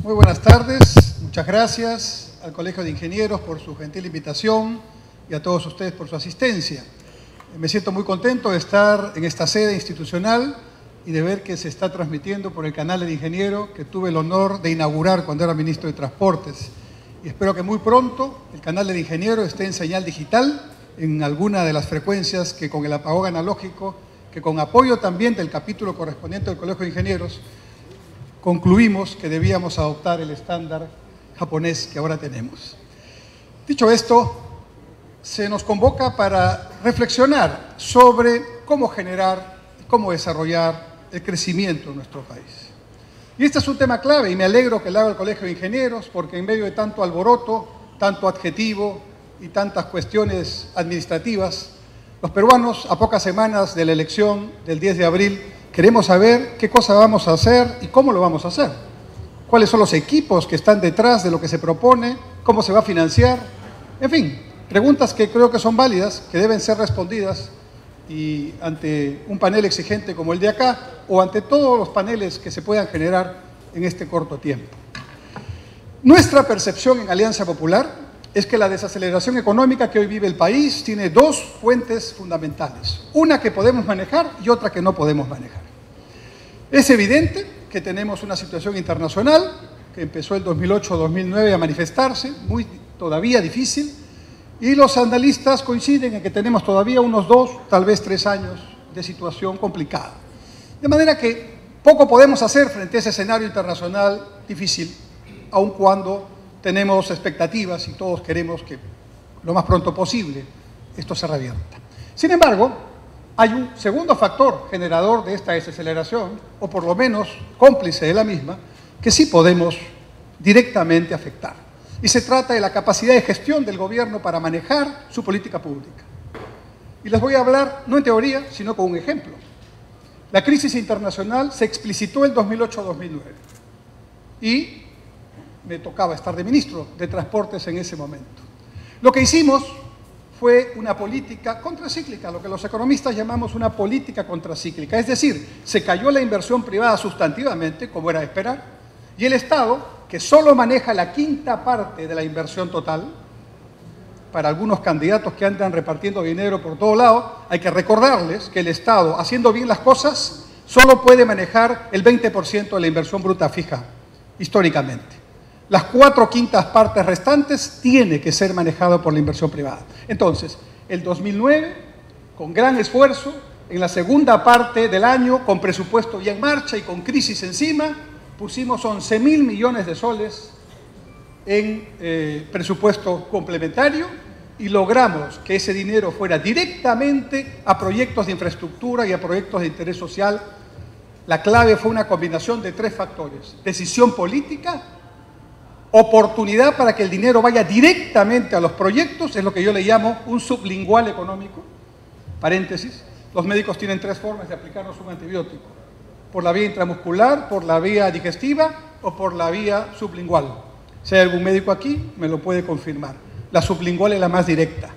Muy buenas tardes, muchas gracias al Colegio de Ingenieros por su gentil invitación y a todos ustedes por su asistencia. Me siento muy contento de estar en esta sede institucional y de ver que se está transmitiendo por el canal del Ingeniero que tuve el honor de inaugurar cuando era ministro de Transportes. Y espero que muy pronto el canal del Ingeniero esté en señal digital en alguna de las frecuencias que con el apagón analógico, que con apoyo también del capítulo correspondiente del Colegio de Ingenieros, concluimos que debíamos adoptar el estándar japonés que ahora tenemos. Dicho esto, se nos convoca para reflexionar sobre cómo generar y cómo desarrollar el crecimiento en nuestro país. Y este es un tema clave y me alegro que lo haga el Colegio de Ingenieros porque en medio de tanto alboroto, tanto adjetivo y tantas cuestiones administrativas, los peruanos, a pocas semanas de la elección del 10 de abril, queremos saber qué cosa vamos a hacer y cómo lo vamos a hacer. Cuáles son los equipos que están detrás de lo que se propone, cómo se va a financiar. En fin, preguntas que creo que son válidas, que deben ser respondidas y ante un panel exigente como el de acá o ante todos los paneles que se puedan generar en este corto tiempo. Nuestra percepción en Alianza Popular es que la desaceleración económica que hoy vive el país tiene dos fuentes fundamentales. Una que podemos manejar y otra que no podemos manejar. Es evidente que tenemos una situación internacional que empezó el 2008-2009 a manifestarse, todavía difícil, y los analistas coinciden en que tenemos todavía unos 2, tal vez 3 años de situación complicada. De manera que poco podemos hacer frente a ese escenario internacional difícil, aun cuando tenemos expectativas y todos queremos que lo más pronto posible esto se revierta. Sin embargo, hay un segundo factor generador de esta desaceleración, o por lo menos cómplice de la misma, que sí podemos directamente afectar. Y se trata de la capacidad de gestión del gobierno para manejar su política pública. Y les voy a hablar, no en teoría, sino con un ejemplo. La crisis internacional se explicitó en 2008-2009 y me tocaba estar de ministro de Transportes en ese momento. Lo que hicimos fue una política contracíclica, lo que los economistas llamamos una política contracíclica. Es decir, se cayó la inversión privada sustantivamente, como era de esperar, y el Estado, que solo maneja la quinta parte de la inversión total, para algunos candidatos que andan repartiendo dinero por todo lado, hay que recordarles que el Estado, haciendo bien las cosas, solo puede manejar el 20% de la inversión bruta fija, históricamente. Las 4/5 partes restantes tiene que ser manejado por la inversión privada. Entonces, el 2009, con gran esfuerzo, en la segunda parte del año, con presupuesto ya en marcha y con crisis encima, pusimos 11.000 millones de soles en presupuesto complementario y logramos que ese dinero fuera directamente a proyectos de infraestructura y a proyectos de interés social. La clave fue una combinación de 3 factores: decisión política, oportunidad para que el dinero vaya directamente a los proyectos, es lo que yo le llamo un sublingual económico. Paréntesis, los médicos tienen 3 formas de aplicarnos un antibiótico: por la vía intramuscular, por la vía digestiva o por la vía sublingual. Si hay algún médico aquí, me lo puede confirmar. La sublingual es la más directa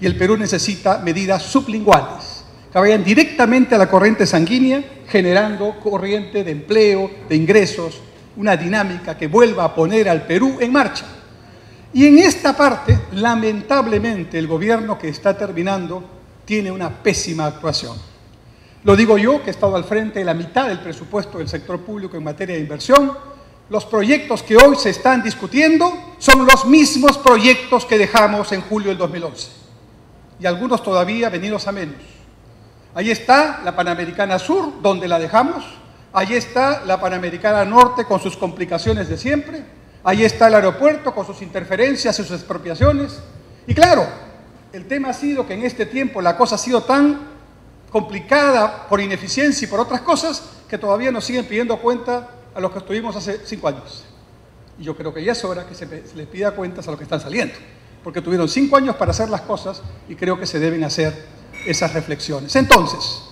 y el Perú necesita medidas sublinguales que vayan directamente a la corriente sanguínea, generando corriente de empleo, de ingresos, una dinámica que vuelva a poner al Perú en marcha. Y en esta parte, lamentablemente, el gobierno que está terminando tiene una pésima actuación. Lo digo yo, que he estado al frente de la mitad del presupuesto del sector público en materia de inversión. Los proyectos que hoy se están discutiendo son los mismos proyectos que dejamos en julio del 2011. Y algunos todavía venidos a menos. Ahí está la Panamericana Sur, donde la dejamos. Allí está la Panamericana Norte con sus complicaciones de siempre. Allí está el aeropuerto con sus interferencias y sus expropiaciones. Y claro, el tema ha sido que en este tiempo la cosa ha sido tan complicada por ineficiencia y por otras cosas que todavía nos siguen pidiendo cuenta a los que estuvimos hace 5 años. Y yo creo que ya es hora que se les pida cuentas a los que están saliendo, porque tuvieron 5 años para hacer las cosas y creo que se deben hacer esas reflexiones. Entonces,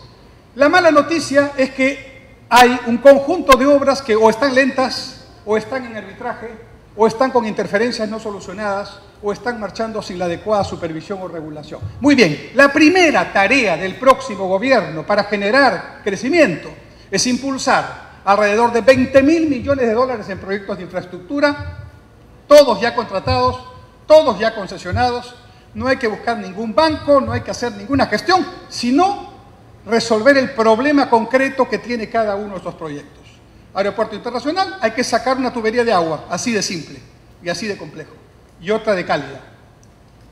la mala noticia es que hay un conjunto de obras que o están lentas, o están en arbitraje, o están con interferencias no solucionadas, o están marchando sin la adecuada supervisión o regulación. Muy bien, la primera tarea del próximo gobierno para generar crecimiento es impulsar alrededor de 20.000 millones de dólares en proyectos de infraestructura, todos ya contratados, todos ya concesionados. No hay que buscar ningún banco, no hay que hacer ninguna gestión, sino resolver el problema concreto que tiene cada uno de estos proyectos. Aeropuerto internacional, hay que sacar una tubería de agua, así de simple y así de complejo, y otra de cálida.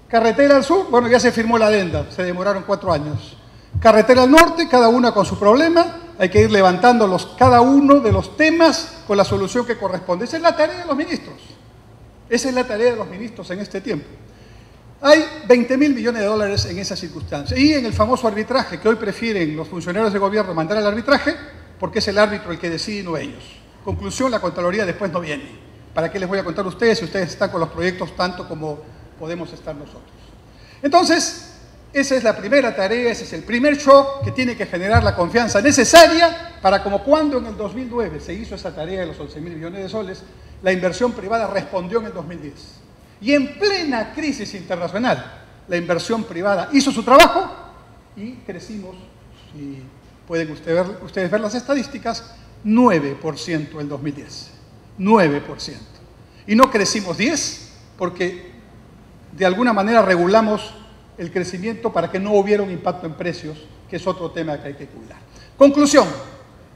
Carretera al sur, bueno, ya se firmó la adenda, se demoraron 4 años. Carretera al norte, cada una con su problema, hay que ir levantando cada uno de los temas con la solución que corresponde. Esa es la tarea de los ministros. Esa es la tarea de los ministros en este tiempo. Hay 20.000 millones de dólares en esa circunstancia. Y en el famoso arbitraje, que hoy prefieren los funcionarios de gobierno mandar al arbitraje, porque es el árbitro el que decide y no ellos. Conclusión, la Contraloría después no viene. ¿Para qué les voy a contar a ustedes si ustedes están con los proyectos tanto como podemos estar nosotros? Entonces, esa es la primera tarea, ese es el primer shock que tiene que generar la confianza necesaria para, como cuando en el 2009 se hizo esa tarea de los 11.000 millones de soles, la inversión privada respondió en el 2010. Y en plena crisis internacional, la inversión privada hizo su trabajo y crecimos, si pueden ustedes ver las estadísticas, 9% en 2010. 9%. Y no crecimos 10% porque de alguna manera regulamos el crecimiento para que no hubiera un impacto en precios, que es otro tema que hay que cuidar. Conclusión.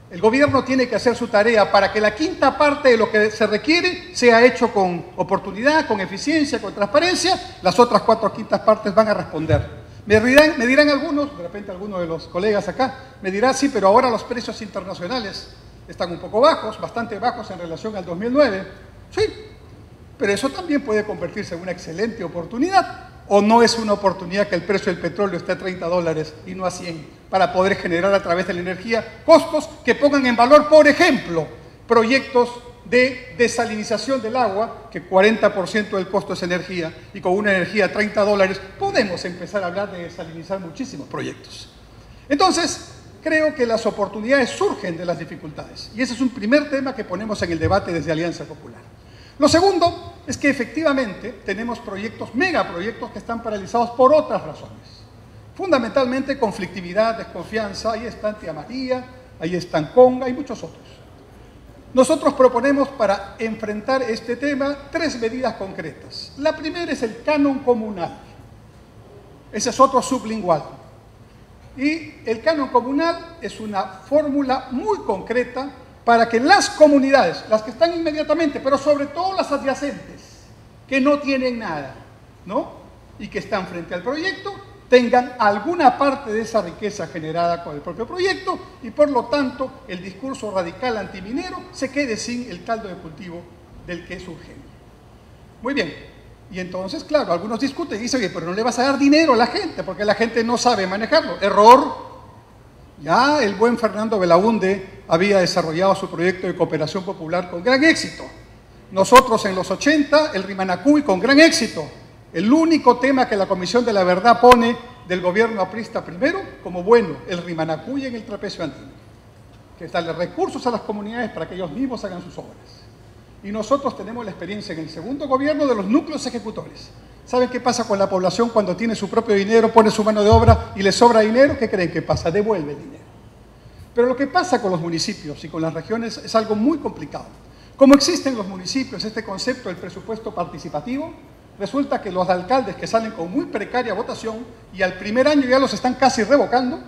El gobierno tiene que hacer su tarea para que la quinta parte de lo que se requiere sea hecho con oportunidad, con eficiencia, con transparencia. Las otras 4 quintas partes van a responder. Me dirán algunos, de repente algunos de los colegas acá, me dirán, sí, pero ahora los precios internacionales están un poco bajos, bastante bajos en relación al 2009. Sí, pero eso también puede convertirse en una excelente oportunidad. ¿O no es una oportunidad que el precio del petróleo esté a $30 y no a 100 para poder generar a través de la energía costos que pongan en valor, por ejemplo, proyectos de desalinización del agua, que 40% del costo es energía, y con una energía a $30 podemos empezar a hablar de desalinizar muchísimos proyectos? Entonces, creo que las oportunidades surgen de las dificultades, y ese es un primer tema que ponemos en el debate desde Alianza Popular. Lo segundo es que efectivamente tenemos proyectos, megaproyectos que están paralizados por otras razones. Fundamentalmente conflictividad, desconfianza, ahí está Tía María, ahí está Conga y muchos otros. Nosotros proponemos para enfrentar este tema 3 medidas concretas. La primera es el canon comunal. Ese es otro sublingual. Y el canon comunal es una fórmula muy concreta para que las comunidades, las que están inmediatamente, pero sobre todo las adyacentes, que no tienen nada, ¿no?, y que están frente al proyecto, tengan alguna parte de esa riqueza generada con el propio proyecto y por lo tanto el discurso radical antiminero se quede sin el caldo de cultivo del que es urgente. Muy bien, y entonces, claro, algunos discuten y dicen, oye, pero no le vas a dar dinero a la gente porque la gente no sabe manejarlo. Error. Ya el buen Fernando Belaúnde había desarrollado su proyecto de cooperación popular con gran éxito. Nosotros en los 80, el Rimanacuy con gran éxito. El único tema que la Comisión de la Verdad pone del gobierno aprista primero, como bueno, el Rimanacuy en el trapecio andino. Que darle recursos a las comunidades para que ellos mismos hagan sus obras. Y nosotros tenemos la experiencia en el segundo gobierno de los núcleos ejecutores. ¿Saben qué pasa con la población cuando tiene su propio dinero, pone su mano de obra y le sobra dinero? ¿Qué creen que pasa? Devuelve el dinero. Pero lo que pasa con los municipios y con las regiones es algo muy complicado. Como existe en los municipios este concepto del presupuesto participativo, resulta que los alcaldes que salen con muy precaria votación y al primer año ya los están casi revocando,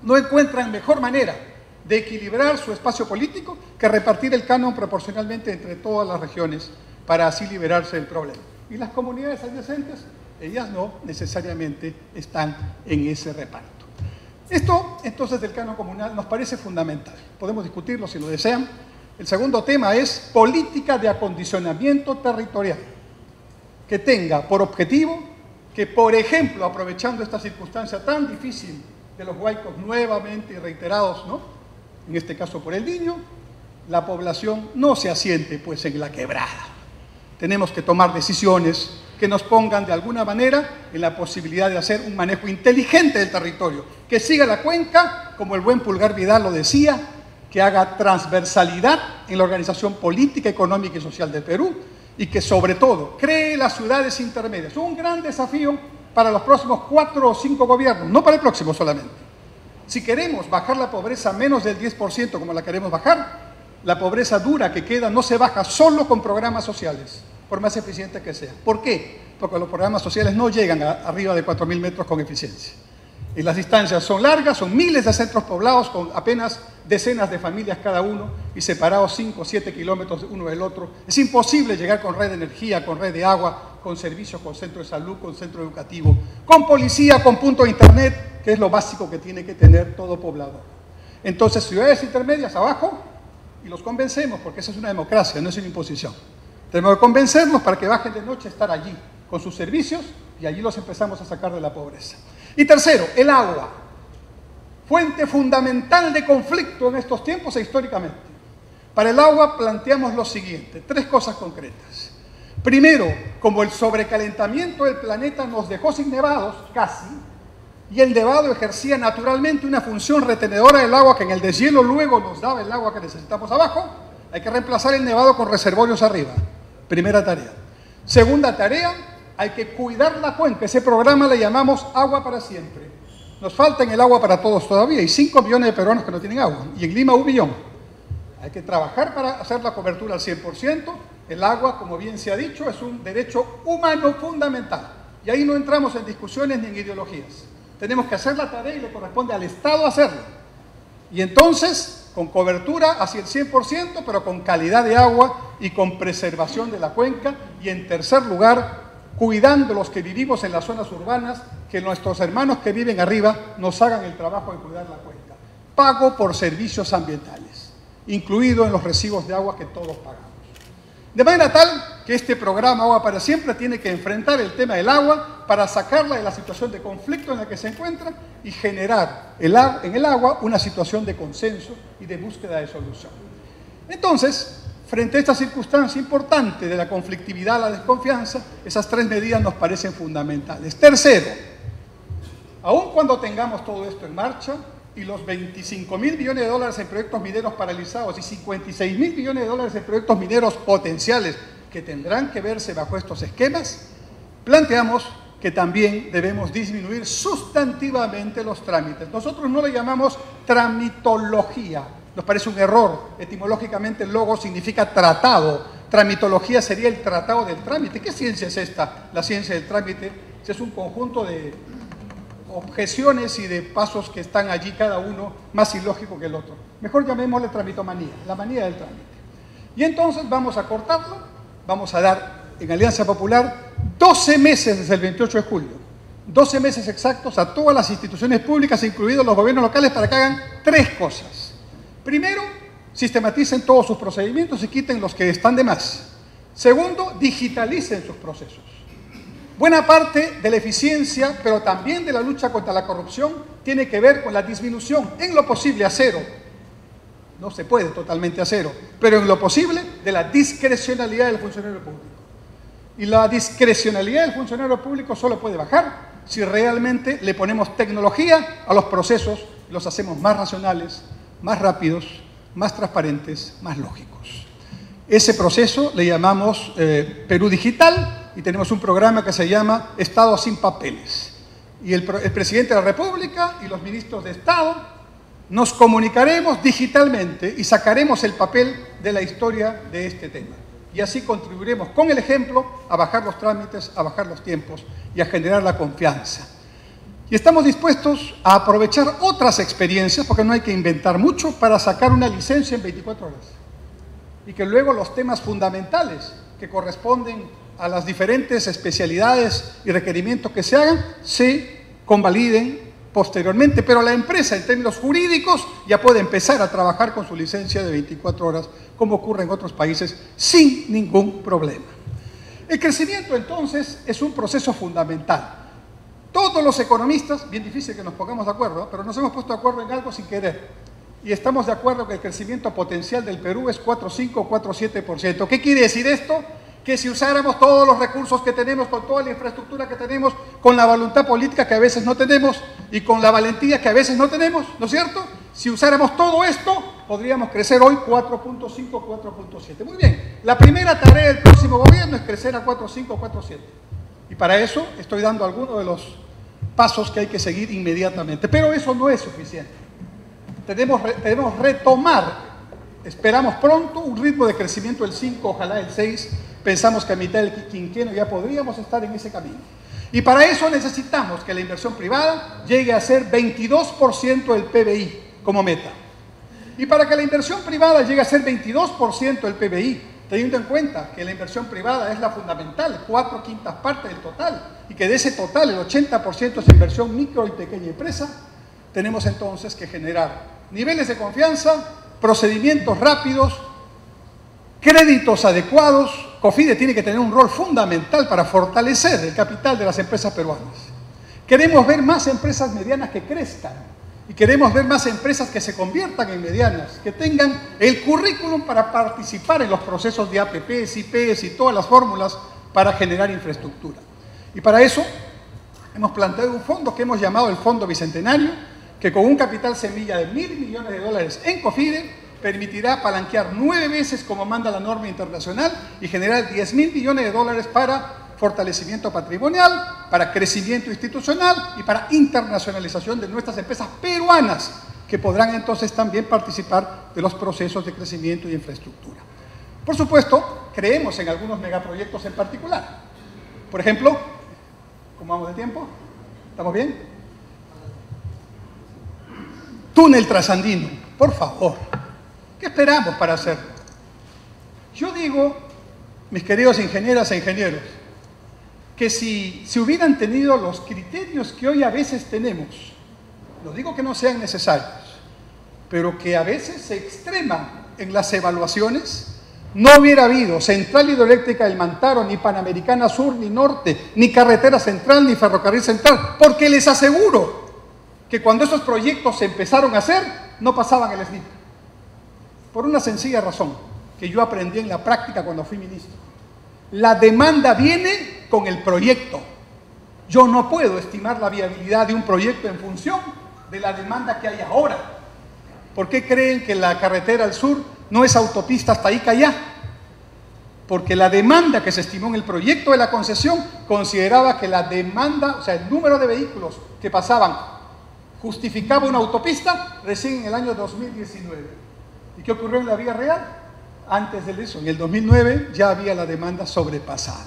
no encuentran mejor manera de equilibrar su espacio político que repartir el canon proporcionalmente entre todas las regiones para así liberarse del problema. Y las comunidades adyacentes, ellas no necesariamente están en ese reparto. Esto, entonces, del canon comunal nos parece fundamental. Podemos discutirlo si lo desean. El segundo tema es política de acondicionamiento territorial, que tenga por objetivo que, por ejemplo, aprovechando esta circunstancia tan difícil de los huaicos nuevamente y reiterados, ¿no?, en este caso por el Niño, la población no se asiente pues en la quebrada. Tenemos que tomar decisiones que nos pongan de alguna manera en la posibilidad de hacer un manejo inteligente del territorio, que siga la cuenca, como el buen Pulgar Vidal lo decía, que haga transversalidad en la organización política, económica y social del Perú, y que sobre todo cree las ciudades intermedias. Un gran desafío para los próximos 4 o 5 gobiernos, no para el próximo solamente. Si queremos bajar la pobreza a menos del 10% como la queremos bajar, la pobreza dura que queda no se baja solo con programas sociales, por más eficientes que sean. ¿Por qué? Porque los programas sociales no llegan a arriba de 4.000 metros con eficiencia. Y las distancias son largas, son miles de centros poblados con apenas decenas de familias cada uno y separados 5 o 7 kilómetros uno del otro. Es imposible llegar con red de energía, con red de agua, con servicios, con centro de salud, con centro educativo, con policía, con punto de internet, que es lo básico que tiene que tener todo poblador. Entonces, ciudades intermedias abajo y los convencemos, porque esa es una democracia, no es una imposición. Tenemos que convencerlos para que bajen de noche a estar allí con sus servicios y allí los empezamos a sacar de la pobreza. Y tercero, el agua, fuente fundamental de conflicto en estos tiempos e históricamente. Para el agua planteamos lo siguiente, 3 cosas concretas. Primero, como el sobrecalentamiento del planeta nos dejó sin nevados, casi, y el nevado ejercía naturalmente una función retenedora del agua que en el deshielo luego nos daba el agua que necesitamos abajo, hay que reemplazar el nevado con reservorios arriba. Primera tarea. Segunda tarea, hay que cuidar la cuenca. Ese programa le llamamos Agua para Siempre. Nos falta en el agua para todos todavía. Hay 5 millones de peruanos que no tienen agua. Y en Lima 1 millón. Hay que trabajar para hacer la cobertura al 100%. El agua, como bien se ha dicho, es un derecho humano fundamental. Y ahí no entramos en discusiones ni en ideologías. Tenemos que hacer la tarea y le corresponde al Estado hacerlo. Y entonces, con cobertura hacia el 100%, pero con calidad de agua y con preservación de la cuenca. Y en tercer lugar, cuidando los que vivimos en las zonas urbanas, que nuestros hermanos que viven arriba nos hagan el trabajo de cuidar la cuenca. Pago por servicios ambientales, incluido en los recibos de agua que todos pagamos. De manera tal que este programa Agua para Siempre tiene que enfrentar el tema del agua para sacarla de la situación de conflicto en la que se encuentra y generar en el agua una situación de consenso y de búsqueda de solución. Entonces, frente a esta circunstancia importante de la conflictividad, la desconfianza, esas 3 medidas nos parecen fundamentales. Tercero, aun cuando tengamos todo esto en marcha y los 25.000 millones de dólares en proyectos mineros paralizados y 56.000 millones de dólares en proyectos mineros potenciales que tendrán que verse bajo estos esquemas, planteamos que también debemos disminuir sustantivamente los trámites. Nosotros no le llamamos tramitología. Nos parece un error. Etimológicamente el logo significa tratado. Tramitología sería el tratado del trámite. ¿Qué ciencia es esta? La ciencia del trámite es un conjunto de objeciones y de pasos que están allí cada uno más ilógico que el otro. Mejor llamémosle tramitomanía, la manía del trámite. Y entonces vamos a cortarlo, vamos a dar en Alianza Popular 12 meses desde el 28 de julio, 12 meses exactos a todas las instituciones públicas, incluidos los gobiernos locales, para que hagan 3 cosas. Primero, sistematicen todos sus procedimientos y quiten los que están de más. Segundo, digitalicen sus procesos. Buena parte de la eficiencia, pero también de la lucha contra la corrupción, tiene que ver con la disminución, en lo posible a cero. No se puede totalmente a cero, pero en lo posible de la discrecionalidad del funcionario público. Y la discrecionalidad del funcionario público solo puede bajar si realmente le ponemos tecnología a los procesos, los hacemos más racionales, más rápidos, más transparentes, más lógicos. Ese proceso le llamamos Perú Digital y tenemos un programa que se llama Estado sin papeles. Y el presidente de la República y los ministros de Estado nos comunicaremos digitalmente y sacaremos el papel de la historia de este tema. Y así contribuiremos con el ejemplo a bajar los trámites, a bajar los tiempos y a generar la confianza. Y estamos dispuestos a aprovechar otras experiencias, porque no hay que inventar mucho, para sacar una licencia en 24 horas. Y que luego los temas fundamentales que corresponden a las diferentes especialidades y requerimientos que se hagan, se convaliden posteriormente. Pero la empresa, en términos jurídicos, ya puede empezar a trabajar con su licencia de 24 horas, como ocurre en otros países, sin ningún problema. El crecimiento, entonces, es un proceso fundamental. Todos los economistas, bien difícil que nos pongamos de acuerdo, pero nos hemos puesto de acuerdo en algo sin querer. Y estamos de acuerdo que el crecimiento potencial del Perú es 4,5 o 4,7%. ¿Qué quiere decir esto? Que si usáramos todos los recursos que tenemos, con toda la infraestructura que tenemos, con la voluntad política que a veces no tenemos y con la valentía que a veces no tenemos, ¿no es cierto? Si usáramos todo esto, podríamos crecer hoy 4,5 o 4,7. Muy bien, la primera tarea del próximo gobierno es crecer a 4,5 o 4,7. Y para eso estoy dando algunos de los pasos que hay que seguir inmediatamente. Pero eso no es suficiente. Debemos retomar Esperamos pronto un ritmo de crecimiento del 5, ojalá el 6. Pensamos que a mitad del quinquenio ya podríamos estar en ese camino. Y para eso necesitamos que la inversión privada llegue a ser 22% del PBI como meta. Y para que la inversión privada llegue a ser 22% del PBI, teniendo en cuenta que la inversión privada es la fundamental, 4/5 partes del total, y que de ese total el 80% es inversión micro y pequeña empresa, tenemos entonces que generar niveles de confianza, procedimientos rápidos, créditos adecuados. COFIDE tiene que tener un rol fundamental para fortalecer el capital de las empresas peruanas. Queremos ver más empresas medianas que crezcan y queremos ver más empresas que se conviertan en medianas, que tengan el currículum para participar en los procesos de APPs, IPs y todas las fórmulas para generar infraestructura. Y para eso hemos planteado un fondo que hemos llamado el Fondo Bicentenario, que con un capital semilla de $1.000 millones en COFIDE permitirá apalanquear 9 veces como manda la norma internacional y generar $10.000 millones para fortalecimiento patrimonial, para crecimiento institucional y para internacionalización de nuestras empresas peruanas, que podrán entonces también participar de los procesos de crecimiento y infraestructura. Por supuesto, creemos en algunos megaproyectos en particular. Por ejemplo, ¿cómo vamos de tiempo? ¿Estamos bien? Túnel Trasandino, por favor. ¿Qué esperamos para hacerlo? Yo digo, mis queridos ingenieras e ingenieros, que si hubieran tenido los criterios que hoy a veces tenemos, no digo que no sean necesarios, pero que a veces se extreman en las evaluaciones, no hubiera habido Central Hidroeléctrica del Mantaro, ni Panamericana Sur, ni Norte, ni Carretera Central, ni Ferrocarril Central, porque les aseguro que cuando esos proyectos se empezaron a hacer, no pasaban el SNIP. Por una sencilla razón, que yo aprendí en la práctica cuando fui ministro. La demanda viene con el proyecto. Yo no puedo estimar la viabilidad de un proyecto en función de la demanda que hay ahora. ¿Por qué creen que la carretera al sur no es autopista hasta Icayá? Porque la demanda que se estimó en el proyecto de la concesión consideraba que la demanda, o sea, el número de vehículos que pasaban justificaba una autopista recién en el año 2019. ¿Y qué ocurrió en la vía real? Antes de eso, en el 2009 ya había la demanda sobrepasada.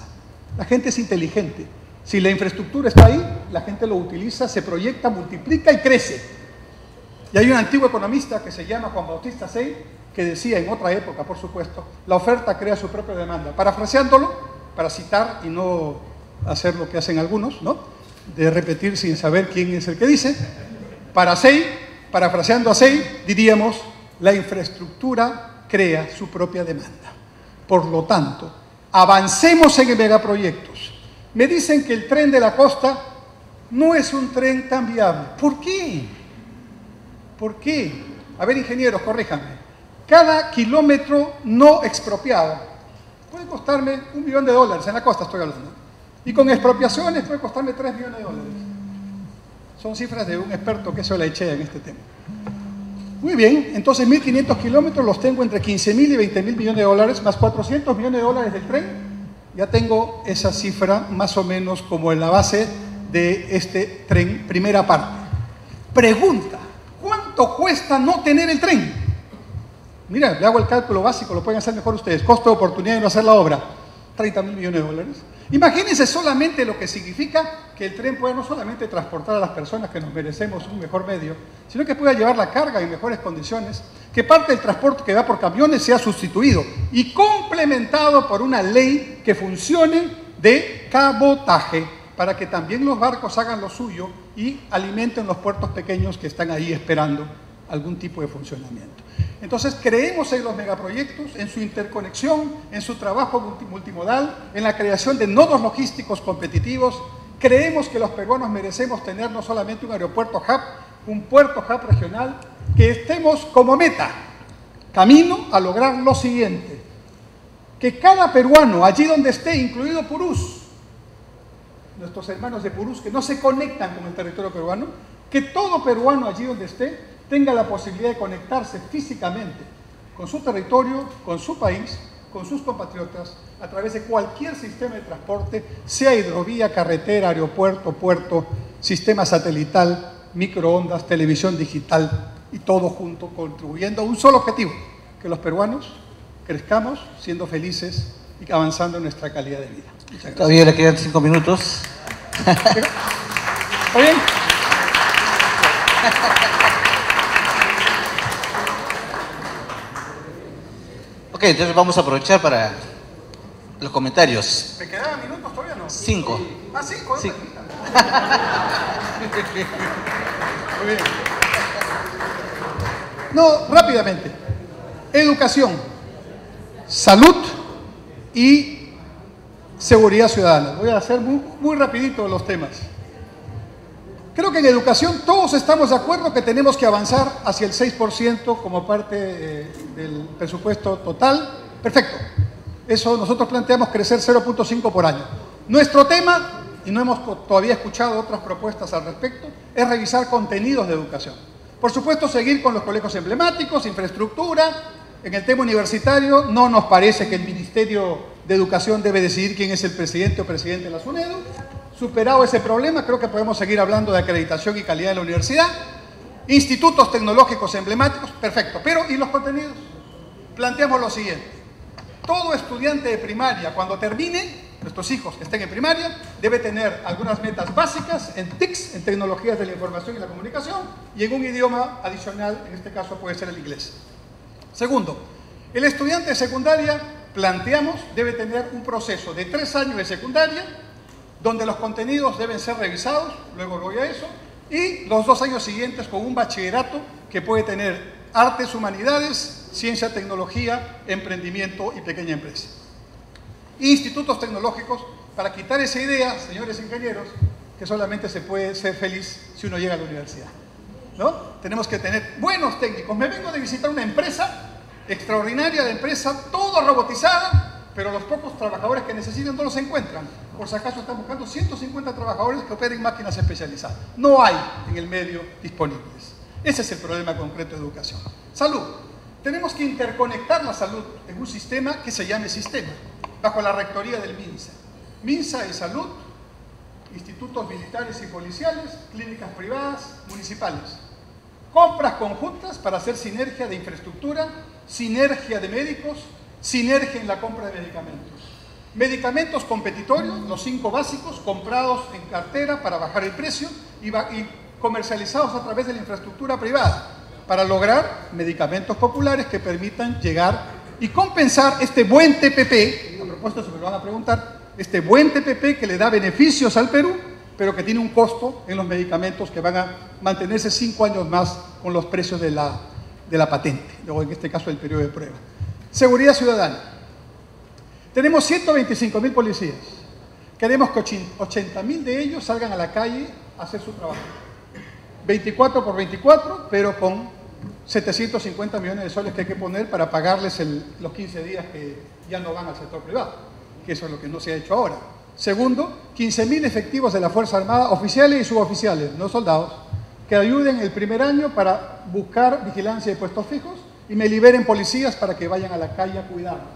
La gente es inteligente. Si la infraestructura está ahí, la gente lo utiliza, se proyecta, multiplica y crece. Y hay un antiguo economista que se llama Juan Bautista Say, que decía en otra época, por supuesto, la oferta crea su propia demanda. Parafraseándolo, para citar y no hacer lo que hacen algunos, ¿no? De repetir sin saber quién es el que dice, para Say, parafraseando a Say, diríamos: la infraestructura crea su propia demanda. Por lo tanto, avancemos en megaproyectos. Me dicen que el tren de la costa no es un tren tan viable. ¿Por qué? ¿Por qué? A ver, ingenieros, corríjanme. Cada kilómetro no expropiado puede costarme $1 millón, en la costa estoy hablando. Y con expropiaciones puede costarme $3 millones. Son cifras de un experto que es Olaechea en este tema. Muy bien, entonces 1.500 kilómetros los tengo entre $15.000 y $20.000 millones, más $400 millones del tren. Ya tengo esa cifra más o menos como en la base de este tren, primera parte. Pregunta: ¿cuánto cuesta no tener el tren? Mira, le hago el cálculo básico, lo pueden hacer mejor ustedes. Costo de oportunidad de no hacer la obra, $30.000 millones. Imagínense solamente lo que significa que el tren pueda no solamente transportar a las personas que nos merecemos un mejor medio, sino que pueda llevar la carga en mejores condiciones, que parte del transporte que va por camiones sea sustituido y complementado por una ley que funcione de cabotaje, para que también los barcos hagan lo suyo y alimenten los puertos pequeños que están ahí esperando algún tipo de funcionamiento. Entonces creemos en los megaproyectos, en su interconexión, en su trabajo multimodal, en la creación de nodos logísticos competitivos. Creemos que los peruanos merecemos tener no solamente un aeropuerto hub, un puerto hub regional, que estemos como meta, camino a lograr lo siguiente: que cada peruano, allí donde esté, incluido Purús, nuestros hermanos de Purús que no se conectan con el territorio peruano, que todo peruano allí donde esté tenga la posibilidad de conectarse físicamente con su territorio, con su país, con sus compatriotas, a través de cualquier sistema de transporte, sea hidrovía, carretera, aeropuerto, puerto, sistema satelital, microondas, televisión digital, y todo junto contribuyendo a un solo objetivo: que los peruanos crezcamos siendo felices y avanzando en nuestra calidad de vida. Muchas gracias. Todavía le quedan 5 minutos. ¿Está bien? Ok, entonces vamos a aprovechar para los comentarios. ¿Me quedaban minutos todavía no? 5. Ah, 5. Sí. Muy bien. No, rápidamente. Educación, salud y seguridad ciudadana. Voy a hacer muy rapidito los temas. Creo que en educación todos estamos de acuerdo que tenemos que avanzar hacia el 6% como parte del presupuesto total. Perfecto. Eso nosotros planteamos crecer 0.5 por año. Nuestro tema, y no hemos todavía escuchado otras propuestas al respecto, es revisar contenidos de educación. Por supuesto, seguir con los colegios emblemáticos, infraestructura. En el tema universitario no nos parece que el Ministerio de Educación debe decidir quién es el presidente o presidente de la SUNEDU. Superado ese problema, creo que podemos seguir hablando de acreditación y calidad de la universidad. Institutos tecnológicos emblemáticos, perfecto. Pero, ¿y los contenidos? Planteamos lo siguiente. Todo estudiante de primaria, cuando termine, nuestros hijos que estén en primaria, debe tener algunas metas básicas en TICs, en tecnologías de la información y la comunicación, y en un idioma adicional, en este caso puede ser el inglés. Segundo, el estudiante de secundaria, planteamos, debe tener un proceso de 3 años de secundaria, donde los contenidos deben ser revisados, luego voy a eso, y los 2 años siguientes con un bachillerato que puede tener artes, humanidades, ciencia, tecnología, emprendimiento y pequeña empresa. Institutos tecnológicos, para quitar esa idea, señores ingenieros, que solamente se puede ser feliz si uno llega a la universidad, ¿no? Tenemos que tener buenos técnicos. Me vengo de visitar una empresa extraordinaria, de empresa, todo robotizada, pero los pocos trabajadores que necesitan no los encuentran. Por si acaso están buscando 150 trabajadores que operen máquinas especializadas. No hay en el medio disponibles. Ese es el problema concreto de educación. Salud. Tenemos que interconectar la salud en un sistema que se llame sistema, bajo la rectoría del MINSA. MINSA es salud, institutos militares y policiales, clínicas privadas, municipales. Compras conjuntas para hacer sinergia de infraestructura, sinergia de médicos, sinergia en la compra de medicamentos. Medicamentos competitorios, los 5 básicos, comprados en cartera para bajar el precio y comercializados a través de la infraestructura privada, para lograr medicamentos populares que permitan llegar y compensar este buen TPP, a propósito se me lo van a preguntar, este buen TPP que le da beneficios al Perú, pero que tiene un costo en los medicamentos que van a mantenerse 5 años más con los precios de la patente, o en este caso el periodo de prueba. Seguridad ciudadana. Tenemos 125.000 policías. Queremos que 80.000 de ellos salgan a la calle a hacer su trabajo. 24 por 24, pero con 750 millones de soles que hay que poner para pagarles los 15 días que ya no van al sector privado, que eso es lo que no se ha hecho ahora. Segundo, 15.000 efectivos de la Fuerza Armada, oficiales y suboficiales, no soldados, que ayuden el primer año para buscar vigilancia de puestos fijos y me liberen policías para que vayan a la calle a cuidarnos.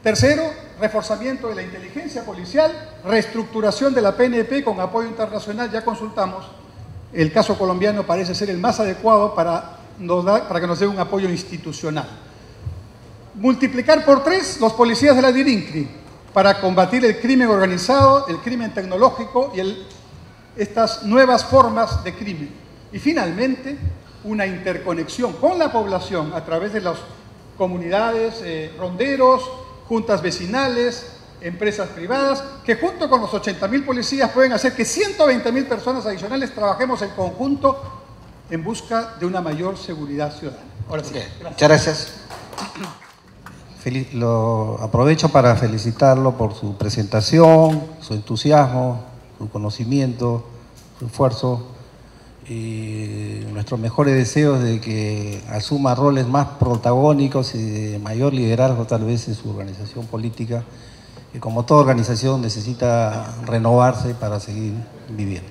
Tercero, reforzamiento de la inteligencia policial, reestructuración de la PNP con apoyo internacional, ya consultamos. El caso colombiano parece ser el más adecuado para que nos dé un apoyo institucional. Multiplicar por 3 los policías de la DIRINCRI para combatir el crimen organizado, el crimen tecnológico y estas nuevas formas de crimen. Y finalmente, una interconexión con la población a través de las comunidades, ronderos, juntas vecinales, empresas privadas, que junto con los 80.000 policías pueden hacer que 120.000 personas adicionales trabajemos en conjunto en busca de una mayor seguridad ciudadana. Ahora sí. Okay. Muchas gracias. Lo aprovecho para felicitarlo por su presentación, su entusiasmo, su conocimiento, su esfuerzo y nuestros mejores deseos de que asuma roles más protagónicos y de mayor liderazgo tal vez en su organización política, que como toda organización necesita renovarse para seguir viviendo.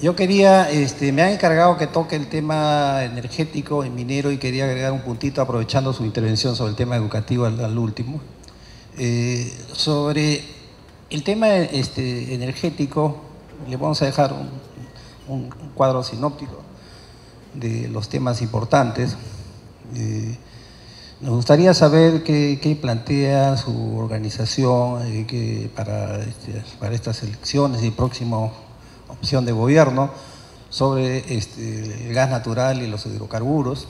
Yo quería, me han encargado que toque el tema energético y minero y quería agregar un puntito aprovechando su intervención sobre el tema educativo al último. Sobre el tema energético, le vamos a dejar un cuadro sinóptico de los temas importantes. Nos gustaría saber qué plantea su organización para estas elecciones y próxima opción de gobierno sobre el gas natural y los hidrocarburos,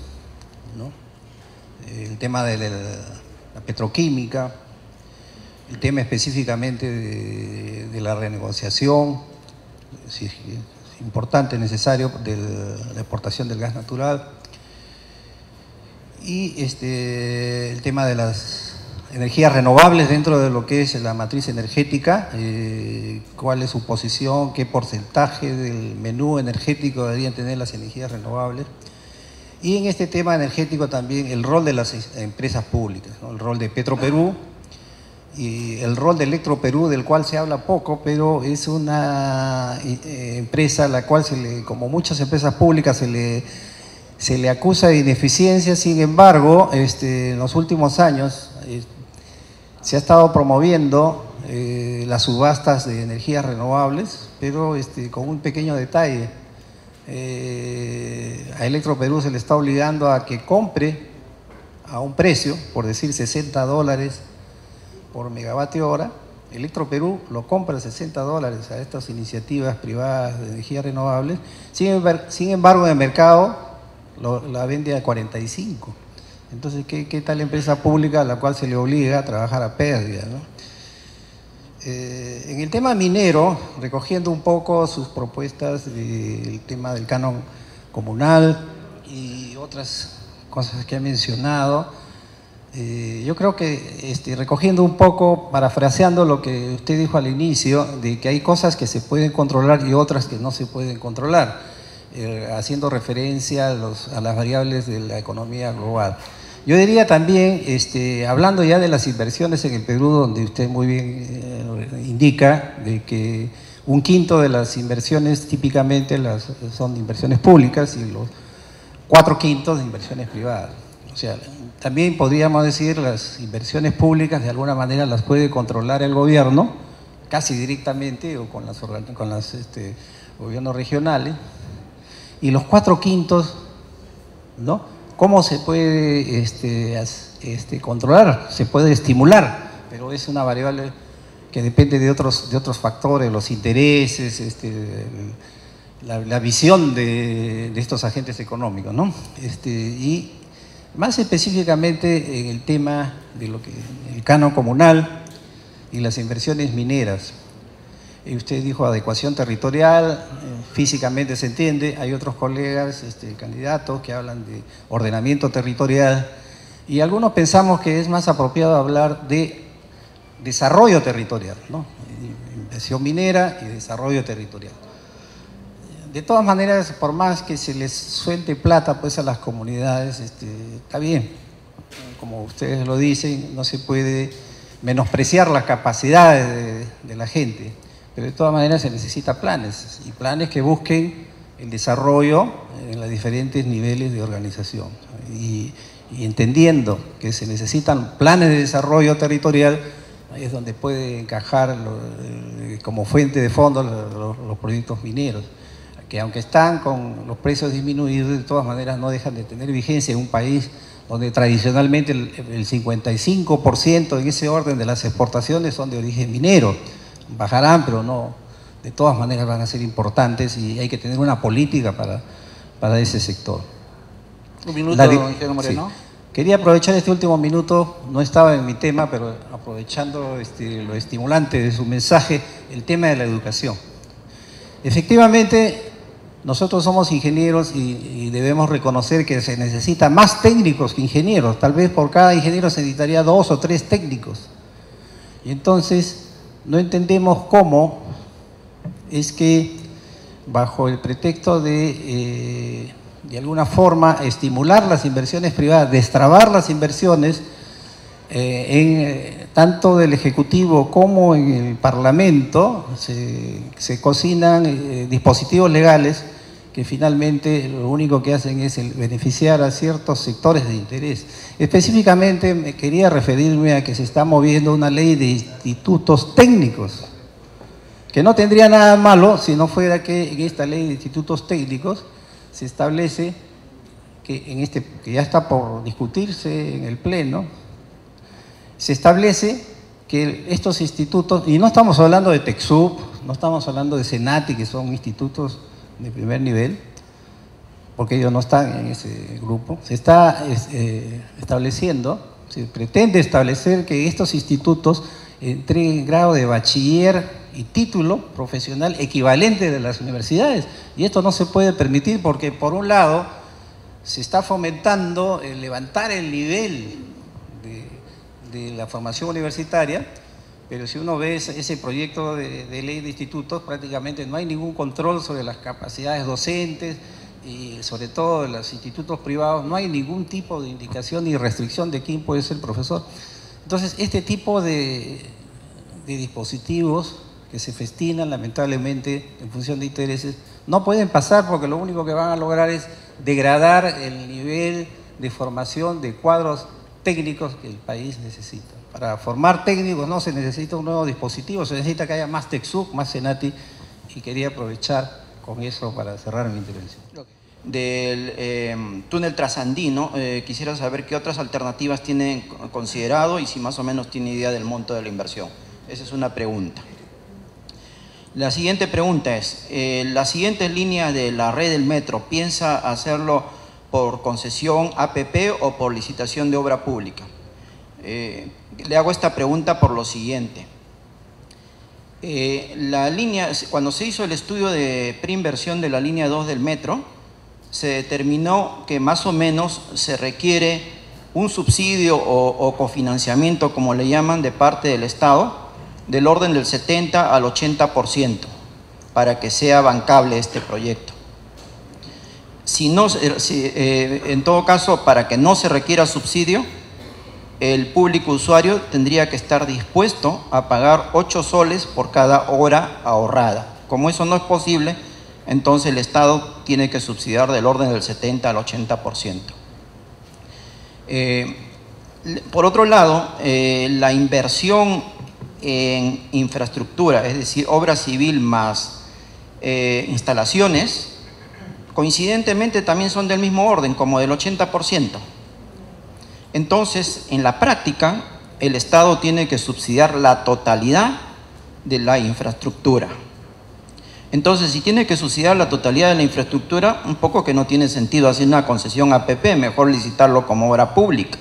¿no? El tema de la petroquímica, el tema específicamente de la renegociación, si es importante, necesario, de la exportación del gas natural, y el tema de las energías renovables dentro de lo que es la matriz energética, cuál es su posición, qué porcentaje del menú energético deberían tener las energías renovables. Y en este tema energético también el rol de las empresas públicas, ¿no? El rol de Petroperú y el rol de Electroperú, del cual se habla poco, pero es una empresa a la cual, como muchas empresas públicas, se le acusa de ineficiencia. Sin embargo, en los últimos años se ha estado promoviendo las subastas de energías renovables, pero con un pequeño detalle. A Electroperú se le está obligando a que compre a un precio, por decir $60 por megavatio hora. Electroperú lo compra a $60 a estas iniciativas privadas de energías renovables. Sin embargo, en el mercado la vende a 45. Entonces, ¿qué tal empresa pública a la cual se le obliga a trabajar a pérdida, ¿no? En el tema minero, recogiendo un poco sus propuestas del tema del canon comunal y otras cosas que ha mencionado, yo creo que recogiendo un poco, parafraseando lo que usted dijo al inicio, de que hay cosas que se pueden controlar y otras que no se pueden controlar, haciendo referencia a las variables de la economía global. Yo diría también, hablando ya de las inversiones en el Perú, donde usted muy bien indica de que 1/5 de las inversiones típicamente son inversiones públicas y los 4/5 de inversiones privadas. O sea, también podríamos decir las inversiones públicas de alguna manera las puede controlar el gobierno, casi directamente, o con los gobiernos regionales, y los 4/5, ¿no? ¿Cómo se puede controlar? Se puede estimular, pero es una variable que depende de otros factores, los intereses, la visión de estos agentes económicos, ¿no? Y más específicamente en el tema de el canon comunal y las inversiones mineras. Usted dijo adecuación territorial, físicamente se entiende. Hay otros colegas, candidatos, que hablan de ordenamiento territorial, y algunos pensamos que es más apropiado hablar de desarrollo territorial, ¿no? Inversión minera y desarrollo territorial. De todas maneras, por más que se les suelte plata pues a las comunidades, está bien, como ustedes lo dicen, no se puede menospreciar las capacidades de la gente. Pero de todas maneras se necesitan planes, y planes que busquen el desarrollo en los diferentes niveles de organización. Y entendiendo que se necesitan planes de desarrollo territorial, ahí es donde puede encajar como fuente de fondos los proyectos mineros, que aunque están con los precios disminuidos, de todas maneras no dejan de tener vigencia en un país donde tradicionalmente el 55% en ese orden de las exportaciones son de origen minero. Bajarán, pero no, de todas maneras van a ser importantes, y hay que tener una política para ese sector. Un minuto, ingeniero Moreno. Sí. Quería aprovechar este último minuto, no estaba en mi tema, pero aprovechando lo estimulante de su mensaje, el tema de la educación. Efectivamente, nosotros somos ingenieros y debemos reconocer que se necesita más técnicos que ingenieros. Tal vez por cada ingeniero se necesitaría 2 o 3 técnicos. Y entonces no entendemos cómo es que, bajo el pretexto de alguna forma estimular las inversiones privadas, destrabar las inversiones, tanto del Ejecutivo como en el Parlamento, se cocinan dispositivos legales que finalmente lo único que hacen es beneficiar a ciertos sectores de interés. Específicamente me quería referirme a que se está moviendo una ley de institutos técnicos, que no tendría nada malo si no fuera que en esta ley de institutos técnicos se establece que ya está por discutirse en el Pleno, se establece que estos institutos, y no estamos hablando de TECSUP, no estamos hablando de SENATI, que son institutos de primer nivel, porque ellos no están en ese grupo, se está estableciendo, se pretende establecer que estos institutos entreguen grado de bachiller y título profesional equivalente de las universidades. Y esto no se puede permitir porque, por un lado, se está fomentando el levantar el nivel de la formación universitaria, pero si uno ve ese proyecto de ley de institutos, prácticamente no hay ningún control sobre las capacidades docentes y sobre todo en los institutos privados no hay ningún tipo de indicación ni restricción de quién puede ser profesor. Entonces, este tipo de dispositivos que se festinan lamentablemente en función de intereses no pueden pasar porque lo único que van a lograr es degradar el nivel de formación de cuadros técnicos que el país necesita. Para formar técnicos no se necesita un nuevo dispositivo, se necesita que haya más TECSUC, más SENATI, y quería aprovechar con eso para cerrar mi intervención. Del túnel trasandino, quisiera saber qué otras alternativas tienen considerado y si más o menos tiene idea del monto de la inversión. Esa es una pregunta. La siguiente pregunta es, las siguientes líneas de la red del metro, ¿piensa hacerlo por concesión APP o por licitación de obra pública? Le hago esta pregunta por lo siguiente. La línea, cuando se hizo el estudio de preinversión de la línea 2 del metro, se determinó que más o menos se requiere un subsidio o cofinanciamiento, como le llaman, de parte del Estado, del orden del 70 al 80% para que sea bancable este proyecto. Si no, en todo caso, para que no se requiera subsidio, el público usuario tendría que estar dispuesto a pagar 8 soles por cada hora ahorrada. Como eso no es posible, entonces el Estado tiene que subsidiar del orden del 70 al 80%. Por otro lado, la inversión en infraestructura, es decir, obra civil más instalaciones, coincidentemente también son del mismo orden, como del 80%. Entonces, en la práctica, el Estado tiene que subsidiar la totalidad de la infraestructura. Entonces, si tiene que subsidiar la totalidad de la infraestructura, un poco que no tiene sentido hacer una concesión APP, mejor licitarlo como obra pública.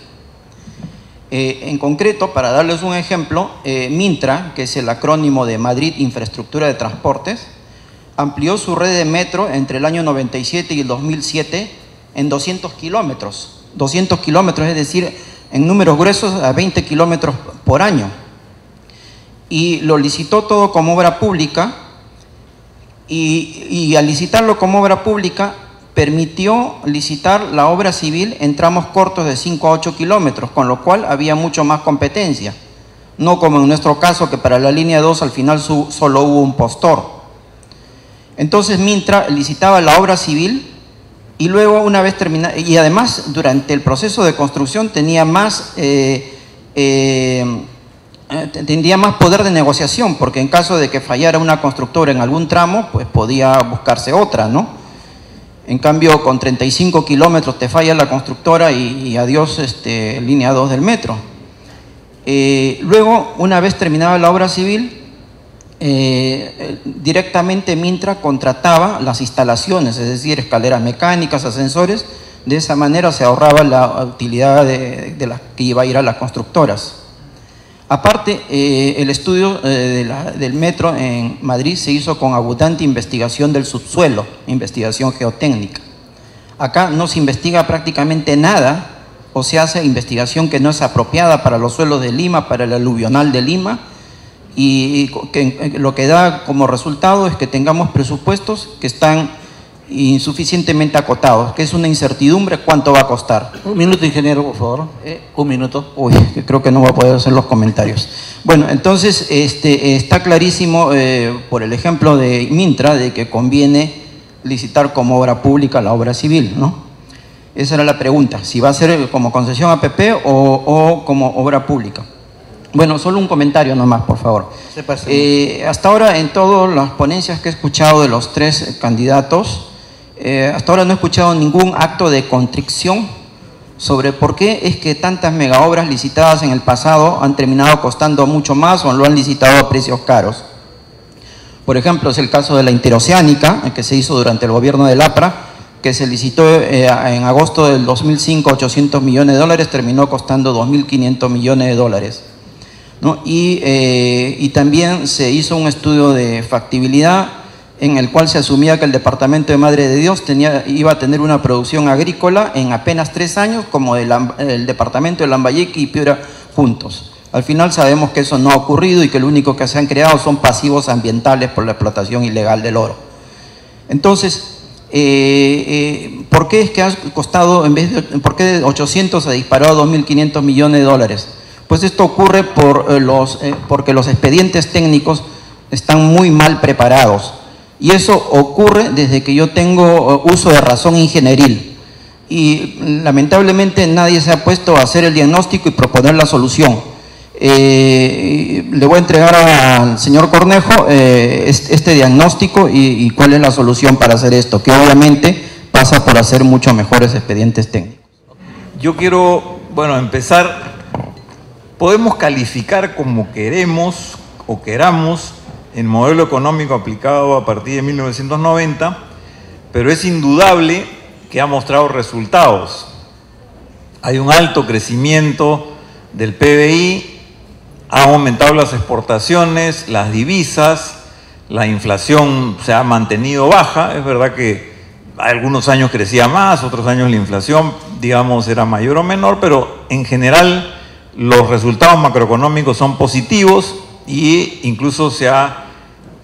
En concreto, para darles un ejemplo, Mintra, que es el acrónimo de Madrid Infraestructura de Transportes, amplió su red de metro entre el año 97 y el 2007 en 200 kilómetros. 200 kilómetros, es decir, en números gruesos a 20 kilómetros por año. Y lo licitó todo como obra pública y al licitarlo como obra pública permitió licitar la obra civil en tramos cortos de 5 a 8 kilómetros, con lo cual había mucho más competencia. No como en nuestro caso, que para la línea 2 al final solo hubo un postor. Entonces Mintra licitaba la obra civil y luego una vez terminada, y además durante el proceso de construcción tendría más poder de negociación, porque en caso de que fallara una constructora en algún tramo, pues podía buscarse otra, ¿no? En cambio, con 35 kilómetros te falla la constructora y adiós línea 2 del metro. Luego, una vez terminada la obra civil, directamente Mintra contrataba las instalaciones, es decir, escaleras mecánicas, ascensores. De esa manera se ahorraba la utilidad de las que iba a ir a las constructoras. Aparte, el estudio del metro en Madrid se hizo con abundante investigación del subsuelo, investigación geotécnica. Acá no se investiga prácticamente nada, o se hace investigación que no es apropiada para los suelos de Lima, para el aluvional de Lima, y lo que da como resultado es que tengamos presupuestos que están insuficientemente acotados, que es una incertidumbre cuánto va a costar. Un minuto, ingeniero, por favor. Un minuto. Uy, creo que no voy a poder hacer los comentarios. Bueno, entonces está clarísimo por el ejemplo de Mintra de que conviene licitar como obra pública la obra civil, ¿no? Esa era la pregunta, si va a ser como concesión APP o como obra pública. Bueno, solo un comentario nomás, por favor. Hasta ahora, en todas las ponencias que he escuchado de los tres candidatos, hasta ahora no he escuchado ningún acto de contrición sobre por qué es que tantas megaobras licitadas en el pasado han terminado costando mucho más o lo han licitado a precios caros. Por ejemplo, es el caso de la Interoceánica, que se hizo durante el gobierno del APRA, que se licitó en agosto del 2005 $800 millones, terminó costando $2.500 millones, ¿no? Y también se hizo un estudio de factibilidad en el cual se asumía que el departamento de Madre de Dios iba a tener una producción agrícola en apenas 3 años como el departamento de Lambayeque y Piura juntos. Al final sabemos que eso no ha ocurrido y que lo único que se han creado son pasivos ambientales por la explotación ilegal del oro. Entonces, ¿por qué es que ha costado, por qué de 800 se disparó a $2.500 millones? Pues esto ocurre porque los expedientes técnicos están muy mal preparados. Y eso ocurre desde que yo tengo uso de razón ingenieril. Y lamentablemente nadie se ha puesto a hacer el diagnóstico y proponer la solución. Le voy a entregar al señor Cornejo este diagnóstico y cuál es la solución para hacer esto, que obviamente pasa por hacer mucho mejores expedientes técnicos. Yo quiero, empezar. Podemos calificar como queremos o queramos el modelo económico aplicado a partir de 1990, pero es indudable que ha mostrado resultados. Hay un alto crecimiento del PBI, han aumentado las exportaciones, las divisas, la inflación se ha mantenido baja. Es verdad que algunos años crecía más, otros años la inflación, digamos, era mayor o menor, pero en general los resultados macroeconómicos son positivos e incluso se ha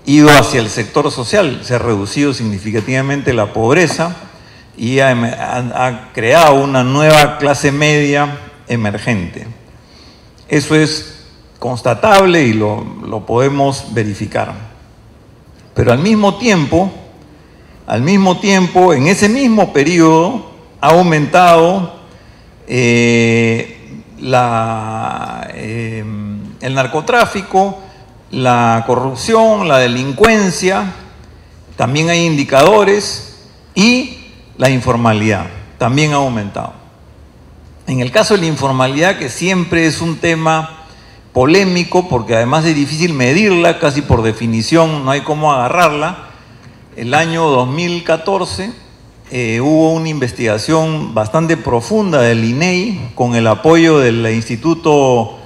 ido hacia el sector social, se ha reducido significativamente la pobreza y ha creado una nueva clase media emergente. Eso es constatable y lo podemos verificar. Pero al mismo tiempo, en ese mismo periodo ha aumentado el narcotráfico, la corrupción, la delincuencia, también hay indicadores, y la informalidad también ha aumentado. En el caso de la informalidad, que siempre es un tema polémico porque además es difícil medirla, casi por definición no hay cómo agarrarla, el año 2014 hubo una investigación bastante profunda del INEI con el apoyo del Instituto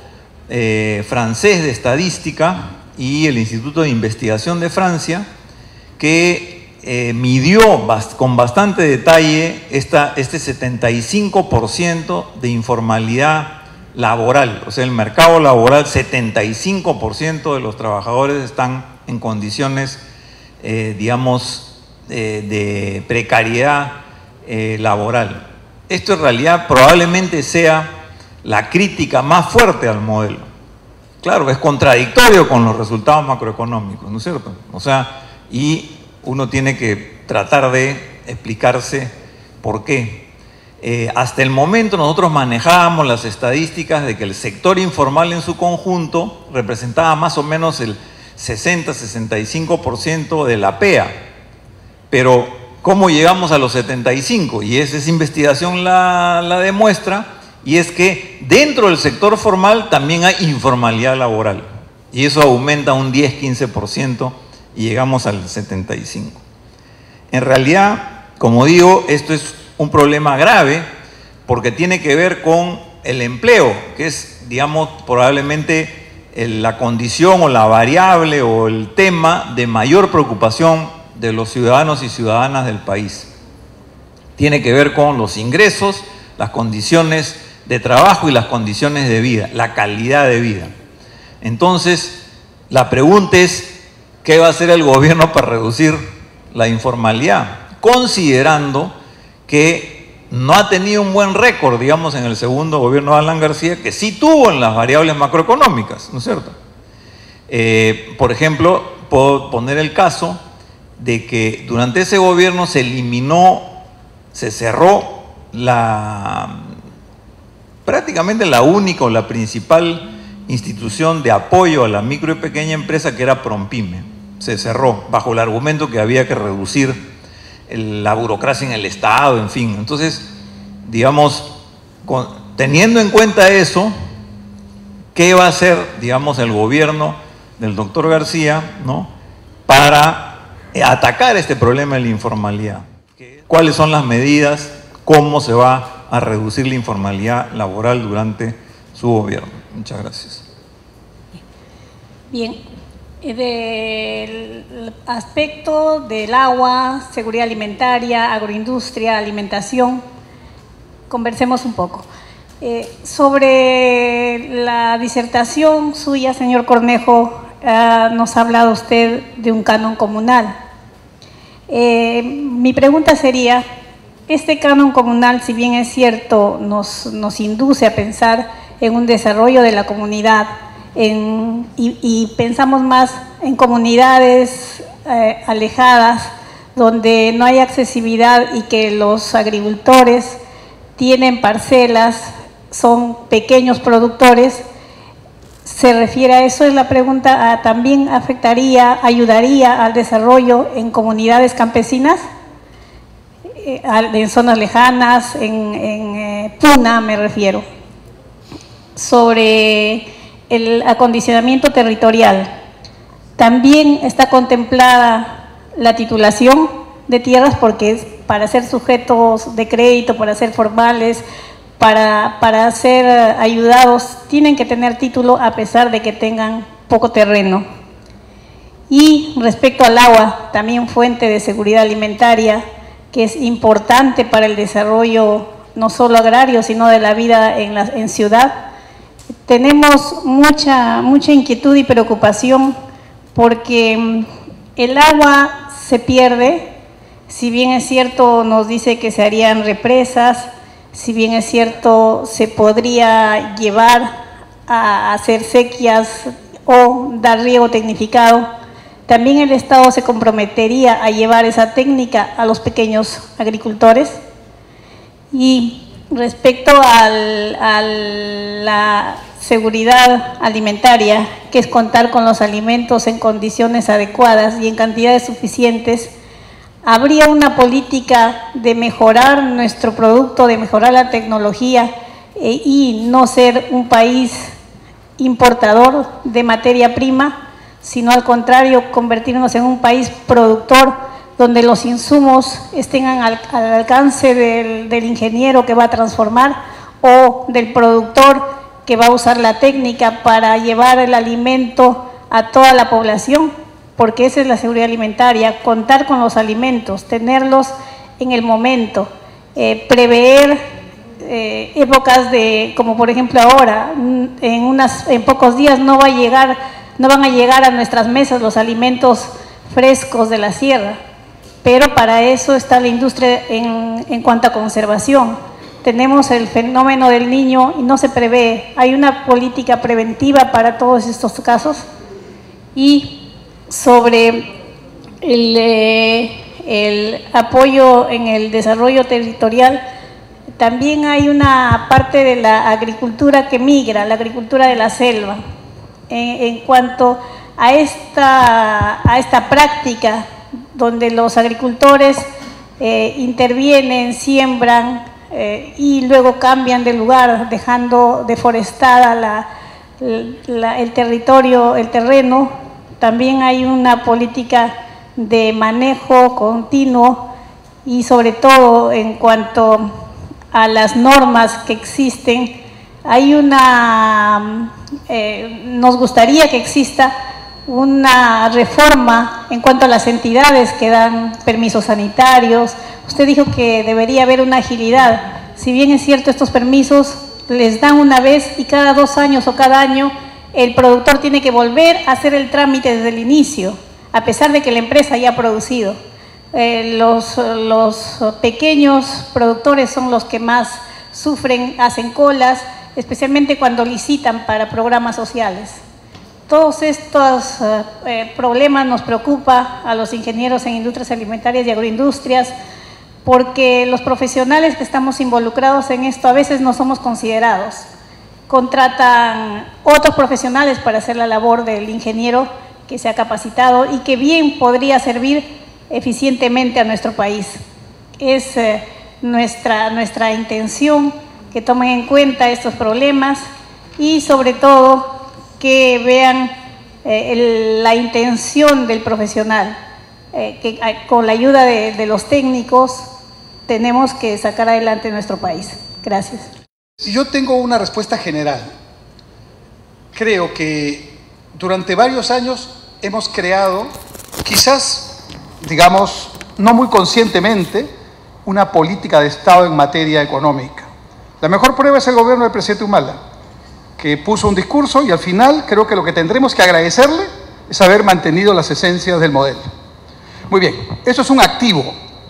francés de Estadística y el Instituto de Investigación de Francia, que midió con bastante detalle este 75% de informalidad laboral. O sea, el mercado laboral, 75% de los trabajadores están en condiciones, de precariedad laboral. Esto en realidad probablemente sea la crítica más fuerte al modelo. Claro, es contradictorio con los resultados macroeconómicos, ¿no es cierto? O sea, y uno tiene que tratar de explicarse por qué. Hasta el momento nosotros manejábamos las estadísticas de que el sector informal en su conjunto representaba más o menos el 60-65% de la PEA. Pero, ¿cómo llegamos a los 75? Y esa investigación la demuestra. Y es que dentro del sector formal también hay informalidad laboral. Y eso aumenta un 10-15% y llegamos al 75%. En realidad, como digo, esto es un problema grave porque tiene que ver con el empleo, que es, digamos, probablemente la condición o la variable o el tema de mayor preocupación de los ciudadanos y ciudadanas del país. Tiene que ver con los ingresos, las condiciones de trabajo y las condiciones de vida, la calidad de vida. Entonces, la pregunta es, ¿qué va a hacer el gobierno para reducir la informalidad? Considerando que no ha tenido un buen récord, digamos, en el segundo gobierno de Alan García, que sí tuvo en las variables macroeconómicas, ¿no es cierto? Por ejemplo, puedo poner el caso de que durante ese gobierno se cerró prácticamente la única o la principal institución de apoyo a la micro y pequeña empresa, que era Prompyme. Se cerró bajo el argumento que había que reducir la burocracia en el Estado, en fin. Entonces, digamos, teniendo en cuenta eso, ¿qué va a hacer, digamos, el gobierno del doctor García, ¿no?, para atacar este problema de la informalidad? ¿Cuáles son las medidas? ¿Cómo se va a reducir la informalidad laboral durante su gobierno? Muchas gracias. Bien, del aspecto del agua, seguridad alimentaria, agroindustria, alimentación, conversemos un poco. Sobre la disertación suya, señor Cornejo, nos ha hablado usted de un canon comunal. Mi pregunta sería, este canon comunal, si bien es cierto, nos induce a pensar en un desarrollo de la comunidad, y pensamos más en comunidades alejadas, donde no hay accesibilidad y que los agricultores tienen parcelas, son pequeños productores. ¿Se refiere a eso? Es la pregunta. ¿También afectaría, ayudaría al desarrollo en comunidades campesinas? En zonas lejanas, en Puna me refiero. Sobre el acondicionamiento territorial, también está contemplada la titulación de tierras, porque es para ser sujetos de crédito, para ser formales, para ser ayudados, tienen que tener título a pesar de que tengan poco terreno. Y respecto al agua, también fuente de seguridad alimentaria, que es importante para el desarrollo no solo agrario, sino de la vida en ciudad. Tenemos mucha inquietud y preocupación porque el agua se pierde. Si bien es cierto, nos dice que se harían represas, si bien es cierto, se podría llevar a hacer sequías o dar riego tecnificado, también el Estado se comprometería a llevar esa técnica a los pequeños agricultores. Y respecto a la seguridad alimentaria, que es contar con los alimentos en condiciones adecuadas y en cantidades suficientes, habría una política de mejorar nuestro producto, de mejorar la tecnología y no ser un país importador de materia prima, sino al contrario, convertirnos en un país productor, donde los insumos estén al alcance del ingeniero que va a transformar o del productor que va a usar la técnica para llevar el alimento a toda la población, porque esa es la seguridad alimentaria, contar con los alimentos, tenerlos en el momento, prever épocas como por ejemplo ahora, en pocos días no van a llegar a nuestras mesas los alimentos frescos de la sierra, pero para eso está la industria en cuanto a conservación. Tenemos el fenómeno del Niño y no se prevé, hay una política preventiva para todos estos casos. Y sobre el apoyo en el desarrollo territorial, también hay una parte de la agricultura que migra, la agricultura de la selva. En cuanto a esta práctica donde los agricultores intervienen, siembran y luego cambian de lugar, dejando deforestada el territorio, el terreno, también hay una política de manejo continuo y sobre todo en cuanto a las normas que existen, nos gustaría que exista una reforma en cuanto a las entidades que dan permisos sanitarios. Usted dijo que debería haber una agilidad. Si bien es cierto, estos permisos les dan una vez y cada 2 años o cada año el productor tiene que volver a hacer el trámite desde el inicio, a pesar de que la empresa ya ha producido. Los pequeños productores son los que más sufren, hacen colas, especialmente cuando licitan para programas sociales. Todos estos problemas nos preocupa a los ingenieros en industrias alimentarias y agroindustrias, porque los profesionales que estamos involucrados en esto a veces no somos considerados. Contratan otros profesionales para hacer la labor del ingeniero que se ha capacitado y que bien podría servir eficientemente a nuestro país. Es nuestra intención que tomen en cuenta estos problemas y sobre todo que vean la intención del profesional, que con la ayuda de los técnicos tenemos que sacar adelante nuestro país. Gracias. Yo tengo una respuesta general. Creo que durante varios años hemos creado, quizás, digamos, no muy conscientemente, una política de Estado en materia económica. La mejor prueba es el gobierno del presidente Humala, que puso un discurso y al final creo que lo que tendremos que agradecerle es haber mantenido las esencias del modelo. Muy bien, eso es un activo.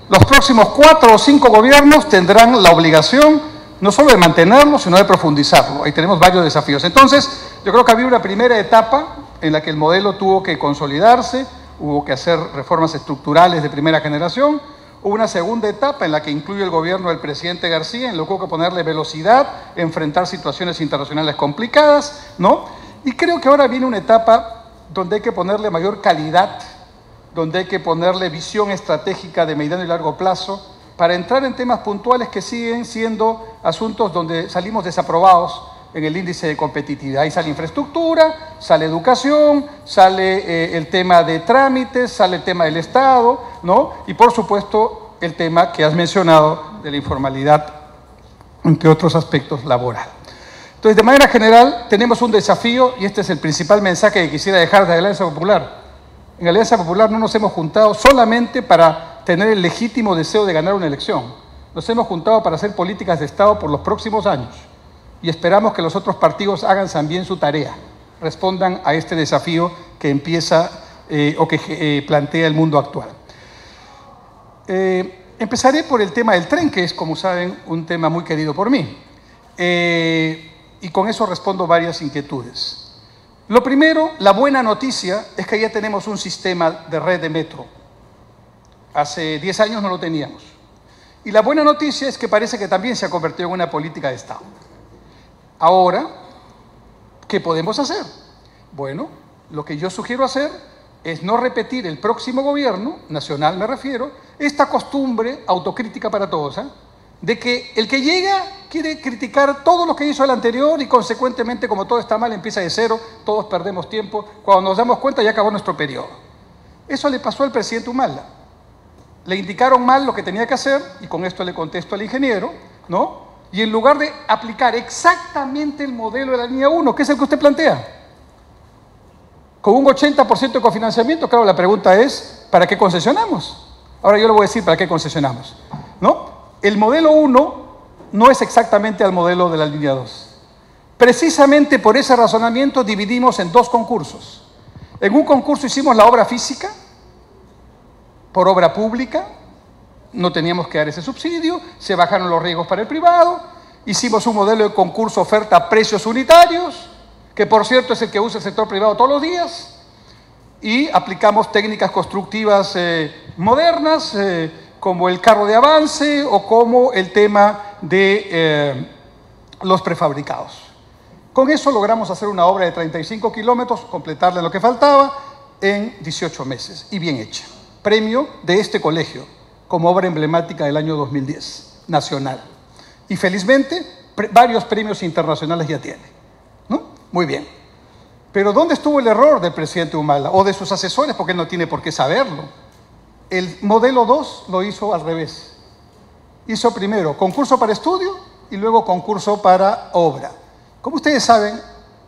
Los próximos 4 o 5 gobiernos tendrán la obligación no solo de mantenerlo, sino de profundizarlo. Ahí tenemos varios desafíos. Entonces, yo creo que había una primera etapa en la que el modelo tuvo que consolidarse, hubo que hacer reformas estructurales de primera generación. Hubo una segunda etapa en la que incluye el gobierno del presidente García, en lo que hubo que ponerle velocidad, enfrentar situaciones internacionales complicadas, ¿no? Y creo que ahora viene una etapa donde hay que ponerle mayor calidad, donde hay que ponerle visión estratégica de mediano y largo plazo, para entrar en temas puntuales que siguen siendo asuntos donde salimos desaprobados en el índice de competitividad. Ahí sale infraestructura, sale educación, sale el tema de trámites, sale el tema del Estado, ¿no? Y por supuesto el tema que has mencionado de la informalidad, entre otros aspectos laboral. Entonces, de manera general, tenemos un desafío y este es el principal mensaje que quisiera dejar de Alianza Popular. En Alianza Popular no nos hemos juntado solamente para tener el legítimo deseo de ganar una elección. Nos hemos juntado para hacer políticas de Estado por los próximos años y esperamos que los otros partidos hagan también su tarea, respondan a este desafío que empieza o que plantea el mundo actual. Empezaré por el tema del tren, que es, como saben, un tema muy querido por mí. Y con eso respondo varias inquietudes. Lo primero, la buena noticia es que ya tenemos un sistema de red de metro. Hace 10 años no lo teníamos. Y la buena noticia es que parece que también se ha convertido en una política de Estado. Ahora, ¿qué podemos hacer? Bueno, lo que yo sugiero hacer es no repetir el próximo gobierno, nacional me refiero, esta costumbre autocrítica para todos, de que el que llega quiere criticar todo lo que hizo el anterior y consecuentemente, como todo está mal, empieza de cero, todos perdemos tiempo, cuando nos damos cuenta ya acabó nuestro periodo. Eso le pasó al presidente Humala. Le indicaron mal lo que tenía que hacer, y con esto le contesto al ingeniero, ¿no? Y en lugar de aplicar exactamente el modelo de la línea 1, que es el que usted plantea, con un 80% de cofinanciamiento, claro, la pregunta es, ¿para qué concesionamos? Ahora yo le voy a decir para qué concesionamos, ¿no? El modelo 1 no es exactamente el modelo de la línea 2. Precisamente por ese razonamiento dividimos en 2 concursos. En un concurso hicimos la obra física, por obra pública, no teníamos que dar ese subsidio, se bajaron los riesgos para el privado, hicimos un modelo de concurso oferta a precios unitarios, que por cierto es el que usa el sector privado todos los días, y aplicamos técnicas constructivas modernas, como el carro de avance o como el tema de los prefabricados. Con eso logramos hacer una obra de 35 kilómetros, completarle lo que faltaba en 18 meses, y bien hecha. Premio de este colegio como obra emblemática del año 2010, nacional. Y felizmente varios premios internacionales ya tiene, ¿no? Muy bien. Pero ¿dónde estuvo el error del presidente Humala o de sus asesores? Porque él no tiene por qué saberlo. El modelo 2 lo hizo al revés. Hizo primero concurso para estudio y luego concurso para obra. Como ustedes saben,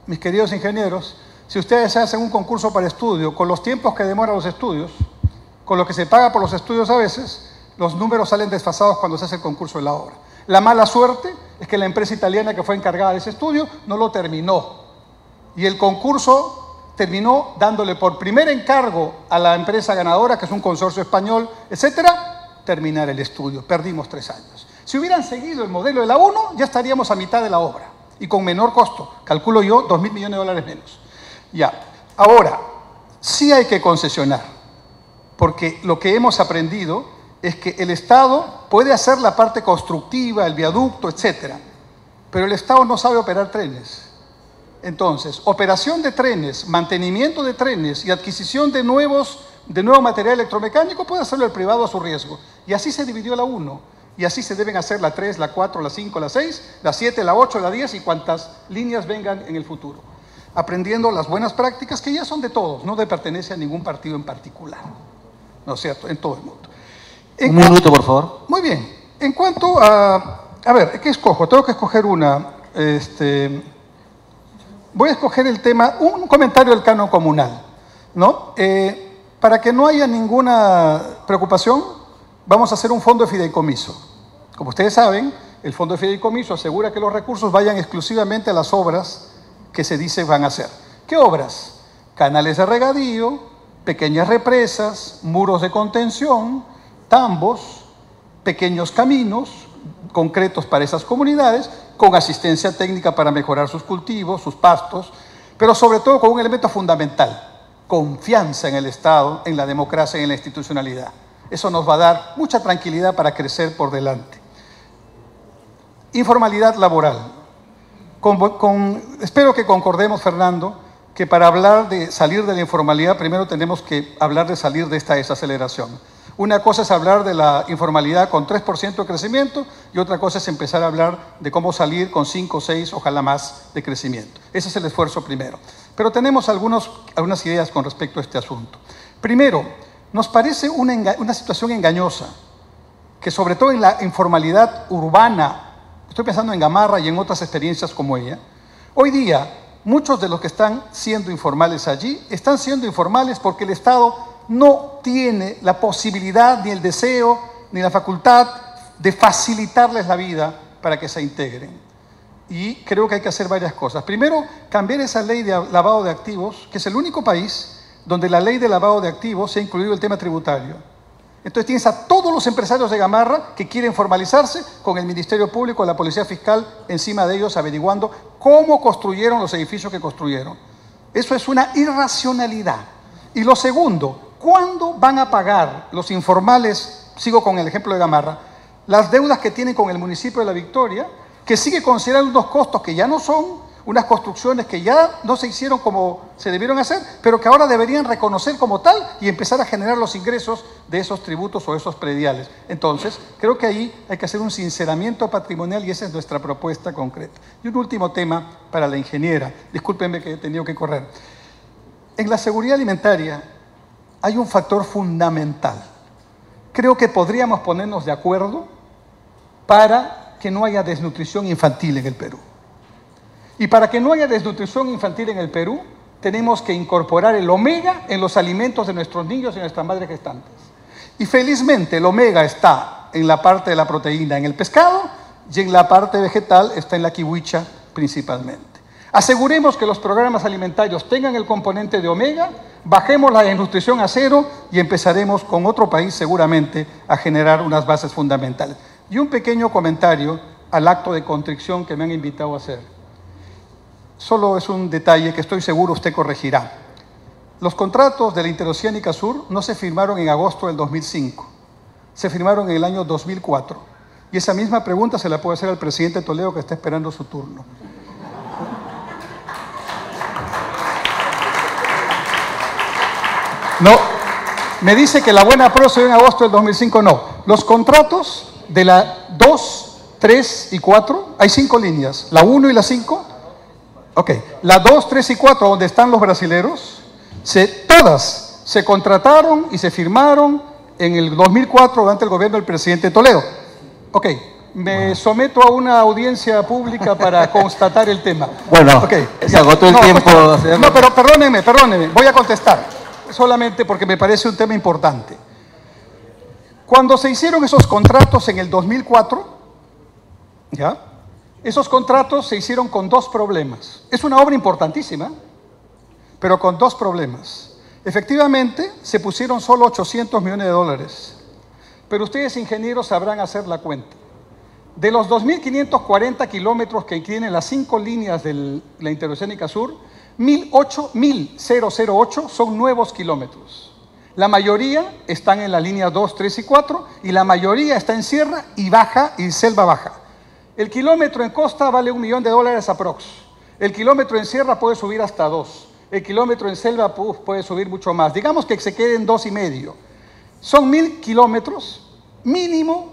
mis queridos ingenieros, si ustedes hacen un concurso para estudio con los tiempos que demoran los estudios, con lo que se paga por los estudios a veces, los números salen desfasados cuando se hace el concurso de la obra. La mala suerte es que la empresa italiana que fue encargada de ese estudio no lo terminó. Y el concurso terminó dándole por primer encargo a la empresa ganadora, que es un consorcio español, etcétera, terminar el estudio. Perdimos 3 años. Si hubieran seguido el modelo de la 1, ya estaríamos a mitad de la obra y con menor costo. Calculo yo, $2.000 millones menos. Ya. Ahora, sí hay que concesionar. Porque lo que hemos aprendido es que el Estado puede hacer la parte constructiva, el viaducto, etcétera, pero el Estado no sabe operar trenes. Entonces, operación de trenes, mantenimiento de trenes y adquisición de nuevos de nuevo material electromecánico, puede hacerlo el privado a su riesgo. Y así se dividió la 1. Y así se deben hacer la 3, la 4, la 5, la 6, la 7, la 8, la 10 y cuantas líneas vengan en el futuro. Aprendiendo las buenas prácticas que ya son de todos, no de pertenece a ningún partido en particular. ¿No es cierto? En todo el mundo. Un minuto, por favor. Muy bien. En cuanto a ver, ¿qué escojo? Tengo que escoger una. Voy a escoger el tema, un comentario del canon comunal, ¿no? Para que no haya ninguna preocupación, vamos a hacer un fondo de fideicomiso. Como ustedes saben, el fondo de fideicomiso asegura que los recursos vayan exclusivamente a las obras que se dice van a hacer. ¿Qué obras? Canales de regadío, pequeñas represas, muros de contención, tambos, pequeños caminos concretos para esas comunidades, con asistencia técnica para mejorar sus cultivos, sus pastos, pero sobre todo con un elemento fundamental, confianza en el Estado, en la democracia y en la institucionalidad. Eso nos va a dar mucha tranquilidad para crecer por delante. Informalidad laboral. Espero que concordemos, Fernando, que para hablar de salir de la informalidad, primero tenemos que hablar de salir de esta desaceleración. Una cosa es hablar de la informalidad con 3% de crecimiento y otra cosa es empezar a hablar de cómo salir con 5, 6, ojalá más de crecimiento. Ese es el esfuerzo primero. Pero tenemos algunas ideas con respecto a este asunto. Primero, nos parece una situación engañosa, que sobre todo en la informalidad urbana, estoy pensando en Gamarra y en otras experiencias como ella, hoy día muchos de los que están siendo informales allí, están siendo informales porque el Estado no tiene la posibilidad, ni el deseo, ni la facultad de facilitarles la vida para que se integren. Y creo que hay que hacer varias cosas. Primero, cambiar esa ley de lavado de activos, que es el único país donde la ley de lavado de activos se ha incluido el tema tributario. Entonces tienes a todos los empresarios de Gamarra que quieren formalizarse con el Ministerio Público, la Policía Fiscal encima de ellos averiguando cómo construyeron los edificios que construyeron. Eso es una irracionalidad. Y lo segundo, ¿cuándo van a pagar los informales, sigo con el ejemplo de Gamarra, las deudas que tienen con el municipio de La Victoria, que sigue considerando unos costos que ya no son, unas construcciones que ya no se hicieron como se debieron hacer, pero que ahora deberían reconocer como tal y empezar a generar los ingresos de esos tributos o esos prediales? Entonces, creo que ahí hay que hacer un sinceramiento patrimonial y esa es nuestra propuesta concreta. Y un último tema para la ingeniera, discúlpenme que he tenido que correr. En la seguridad alimentaria hay un factor fundamental. Creo que podríamos ponernos de acuerdo para que no haya desnutrición infantil en el Perú. Y para que no haya desnutrición infantil en el Perú, tenemos que incorporar el omega en los alimentos de nuestros niños y nuestras madres gestantes. Y felizmente el omega está en la parte de la proteína en el pescado y en la parte vegetal está en la kiwicha principalmente. Aseguremos que los programas alimentarios tengan el componente de omega, bajemos la desnutrición a cero y empezaremos con otro país seguramente a generar unas bases fundamentales. Y un pequeño comentario al acto de contrición que me han invitado a hacer. Solo es un detalle que estoy seguro usted corregirá. Los contratos de la Interoceánica Sur no se firmaron en agosto del 2005, se firmaron en el año 2004. Y esa misma pregunta se la puedo hacer al presidente Toledo que está esperando su turno. No, me dice que la buena procedió en agosto del 2005, no. Los contratos de la 2, 3 y 4, hay 5 líneas, la 1 y la 5. Ok, la 2, 3 y 4, donde están los brasileros, todas se contrataron y se firmaron en el 2004 durante el gobierno del presidente Toledo. Ok, me someto a una audiencia pública para constatar el tema. Bueno, okay, se agotó el tiempo. No, pero perdóneme, voy a contestar, solamente porque me parece un tema importante. Cuando se hicieron esos contratos en el 2004, ¿ya? Esos contratos se hicieron con 2 problemas. Es una obra importantísima, pero con 2 problemas. Efectivamente, se pusieron solo 800 millones de dólares. Pero ustedes, ingenieros, sabrán hacer la cuenta. De los 2.540 kilómetros que tienen las 5 líneas de la Interoceánica Sur, 1.008 son nuevos kilómetros. La mayoría están en la línea 2, 3 y 4, y la mayoría está en sierra y baja y selva baja. El kilómetro en costa vale $1 millón aprox. El kilómetro en sierra puede subir hasta 2. el kilómetro en selva puede subir mucho más. Digamos que se quede en 2,5. Son 1.000 kilómetros, mínimo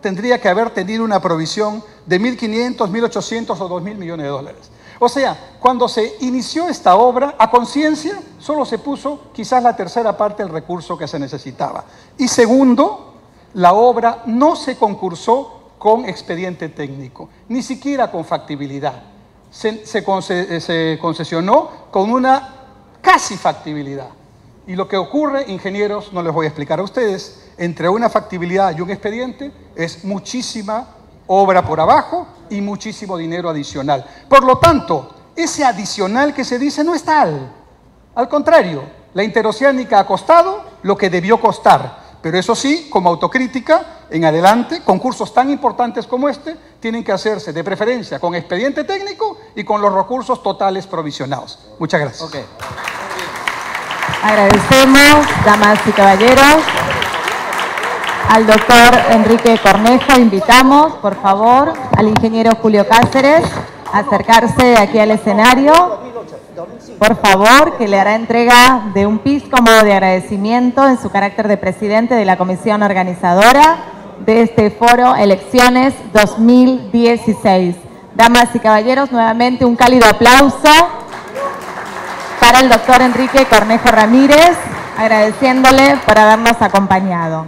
tendría que haber tenido una provisión de 1.500, 1.800 o 2.000 millones de dólares. O sea, cuando se inició esta obra, a conciencia, solo se puso quizás la tercera parte del recurso que se necesitaba. Y segundo, la obra no se concursó con expediente técnico, ni siquiera con factibilidad. Se concesionó con una casi factibilidad. Y lo que ocurre, ingenieros, no les voy a explicar a ustedes, entre una factibilidad y un expediente es muchísima obra por abajo y muchísimo dinero adicional. Por lo tanto, ese adicional que se dice no es tal. Al contrario, la interoceánica ha costado lo que debió costar. Pero eso sí, como autocrítica, en adelante, concursos tan importantes como este tienen que hacerse de preferencia con expediente técnico y con los recursos totales provisionados. Muchas gracias. Okay. Agradecemos, damas y caballeros. Al doctor Enrique Cornejo invitamos, por favor, al ingeniero Julio Cáceres a acercarse aquí al escenario. Por favor, que le hará entrega de un pisco a modo de agradecimiento en su carácter de presidente de la comisión organizadora de este foro Elecciones 2016. Damas y caballeros, nuevamente un cálido aplauso para el doctor Enrique Cornejo Ramírez, agradeciéndole por habernos acompañado.